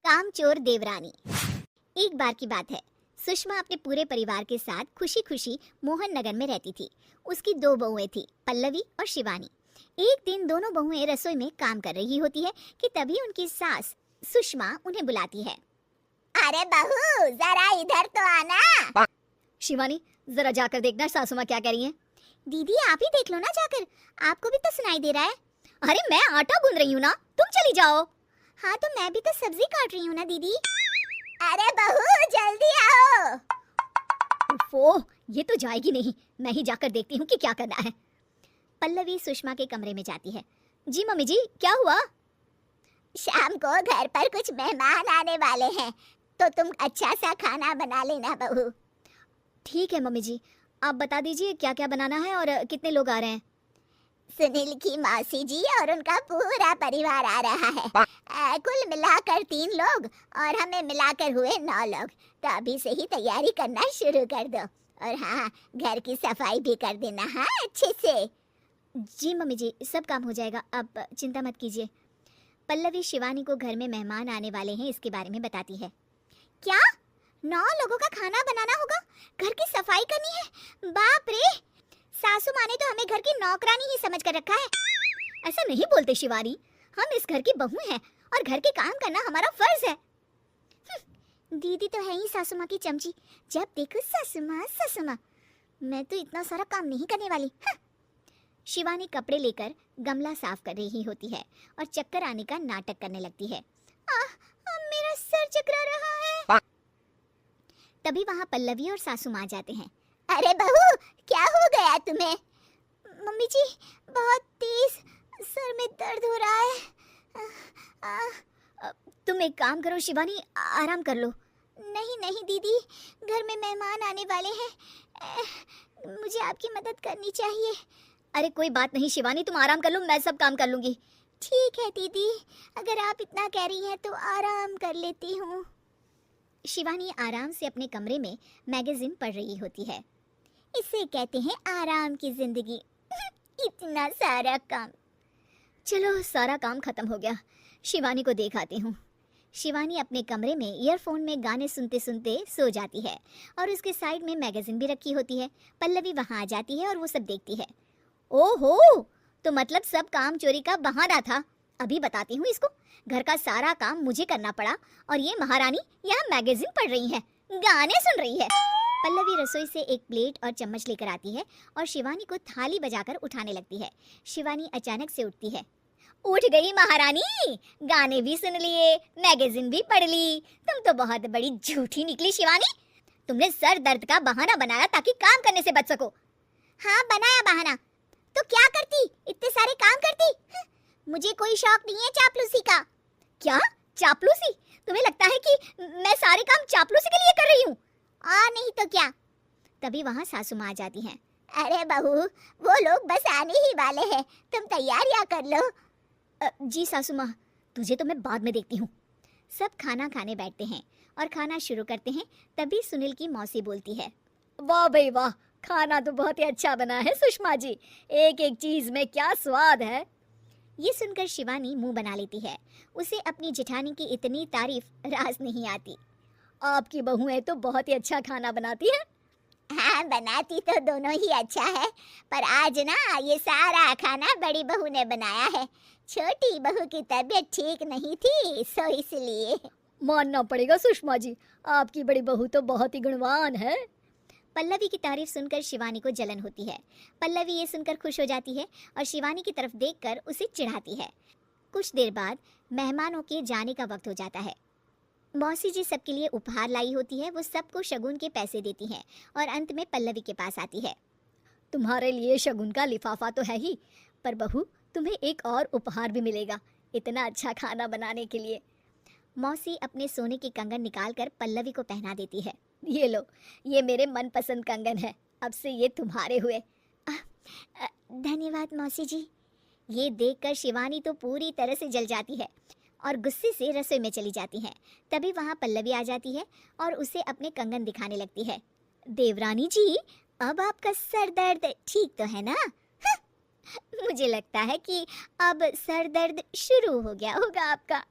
कामचोर देवरानी। एक बार की बात है, सुषमा अपने पूरे परिवार के साथ खुशी खुशी मोहन नगर में रहती थी। उसकी दो बहुएं थी, पल्लवी और शिवानी। एक दिन दोनों बहुएं रसोई में काम कर रही होती है कि तभी उनकी सास सुषमा उन्हें बुलाती है। अरे बहू, जरा इधर तो आना। शिवानी, जरा जाकर देखना सासू माँ क्या कह रही हैं। दीदी आप ही देख लो ना जाकर, आपको भी तो सुनाई दे रहा है। अरे मैं आटा गूंद रही हूँ ना, तुम चली जाओ। हाँ तो मैं भी तो सब्जी काट रही हूँ ना दीदी। अरे बहू जल्दी आओ। ओफो, ये तो जाएगी नहीं, मैं ही जाकर देखती हूँ कि क्या करना है। पल्लवी सुषमा के कमरे में जाती है। जी मम्मी जी, क्या हुआ? शाम को घर पर कुछ मेहमान आने वाले हैं, तो तुम अच्छा सा खाना बना लेना बहू। ठीक है मम्मी जी, आप बता दीजिए क्या क्या बनाना है और कितने लोग आ रहे हैं। सुनील की मौसी जी और उनका पूरा परिवार आ रहा है। कुल मिलाकर 3 लोग और हमें मिलाकर हुए 9 लोग। तो अभी से ही तैयारी करना शुरू कर दो। और हाँ, घर की सफाई भी कर देना, हाँ अच्छे से। जी मम्मी जी, सब काम हो जाएगा, आप चिंता मत कीजिए। पल्लवी शिवानी को घर में मेहमान आने वाले हैं इसके बारे में बताती है। क्या 9 लोगों का खाना बनाना होगा, घर की सफाई करनी है? बाप रे, सासू माँ ने तो हमें घर की नौकरानी ही समझ कर रखा है। ऐसा नहीं बोलते शिवानी, हम इस घर की बहू हैं और घर के काम करना हमारा फर्ज है। दीदी तो है ही सासू माँ की चमची, जब देखो सासू माँ। मैं तो इतना सारा काम नहीं करने वाली। शिवानी कपड़े लेकर गमला साफ कर रही होती है और चक्कर आने का नाटक करने लगती है। मेरा सर चकरा रहा है। तभी वहाँ पल्लवी और सासू माँ जाते हैं। अरे बहू, क्या हो गया तुम्हें? मम्मी जी, बहुत तेज सर में दर्द हो रहा है। तुम एक काम करो शिवानी, आराम कर लो। नहीं दीदी, घर में मेहमान आने वाले हैं, मुझे आपकी मदद करनी चाहिए। अरे कोई बात नहीं शिवानी, तुम आराम कर लो, मैं सब काम कर लूंगी। ठीक है दीदी, अगर आप इतना कह रही हैं तो आराम कर लेती हूँ। शिवानी आराम से अपने कमरे में मैगजीन पढ़ रही होती है। इसे कहते हैं आराम की जिंदगी। इतना सारा काम। चलो सारा काम खत्म हो गया, शिवानी को देख आती हूँ। शिवानी अपने कमरे में ईयरफोन में गाने सुनते सुनते सो जाती है और उसके साइड में मैगजीन भी रखी होती है। पल्लवी वहाँ आ जाती है और वो सब देखती है। ओहो, तो मतलब सब काम चोरी का बहाना था। अभी बताती हूँ इसको। घर का सारा काम मुझे करना पड़ा और ये महारानी यहाँ मैगजीन पढ़ रही है, गाने सुन रही है। पल्लवी रसोई से एक प्लेट और चम्मच लेकर आती है और शिवानी को थाली बजाकर उठाने लगती है। शिवानी अचानक से उठती है। उठ गई महारानी, गाने भी सुन लिए, मैगजीन भी पढ़ ली। तुम तो बहुत बड़ी झूठी निकली शिवानी। तुमने सर दर्द का बहाना बनाया ताकि काम करने से बच सको। हाँ बनाया बहाना, तो क्या करती, इतने सारे काम करती। मुझे कोई शौक नहीं है चापलूसी का। क्या चापलूसी? तुम्हें लगता है कि मैं सारे काम चापलूसी के लिए कर रही हूँ? नहीं तो क्या। तभी वहाँ सासू माँ आ जाती हैं। अरे बहू, वो लोग बस आने ही वाले हैं, तुम तैयारियां कर लो। जी सासू माँ, तुझे तो मैं बाद में देखती हूँ। सब खाना खाने बैठते हैं और खाना शुरू करते हैं। तभी सुनील की मौसी बोलती है। वाह भाई वाह, खाना तो बहुत ही अच्छा बना है सुषमा जी, एक एक चीज में क्या स्वाद है। ये सुनकर शिवानी मुंह बना लेती है। उसे अपनी जेठानी की इतनी तारीफ रास नहीं आती। आपकी बहुएं तो बहुत ही अच्छा खाना बनाती है। हाँ बनाती तो दोनों ही अच्छा है, पर आज ना ये सारा खाना बड़ी बहू ने बनाया है। छोटी बहू की तबीयत ठीक नहीं थी, सो इसलिए। मानना पड़ेगा सुषमा जी, आपकी बड़ी बहू तो बहुत ही गुणवान है। पल्लवी की तारीफ सुनकर शिवानी को जलन होती है। पल्लवी ये सुनकर खुश हो जाती है और शिवानी की तरफ देखकर उसे चिढ़ाती है। कुछ देर बाद मेहमानों के जाने का वक्त हो जाता है। मौसी जी सबके लिए उपहार लाई होती है। वो सबको शगुन के पैसे देती हैं और अंत में पल्लवी के पास आती है। तुम्हारे लिए शगुन का लिफाफा तो है ही, पर बहू तुम्हें एक और उपहार भी मिलेगा इतना अच्छा खाना बनाने के लिए। मौसी अपने सोने के कंगन निकालकर पल्लवी को पहना देती है। ये लो, ये मेरे मनपसंद कंगन है, अब से ये तुम्हारे हुए। धन्यवाद मौसी जी। ये देखकर शिवानी तो पूरी तरह से जल जाती है और गुस्से से रसोई में चली जाती है। तभी वहाँ पल्लवी आ जाती है और उसे अपने कंगन दिखाने लगती है। देवरानी जी, अब आपका सर दर्द ठीक तो है ना? मुझे लगता है कि अब सर दर्द शुरू हो गया होगा आपका।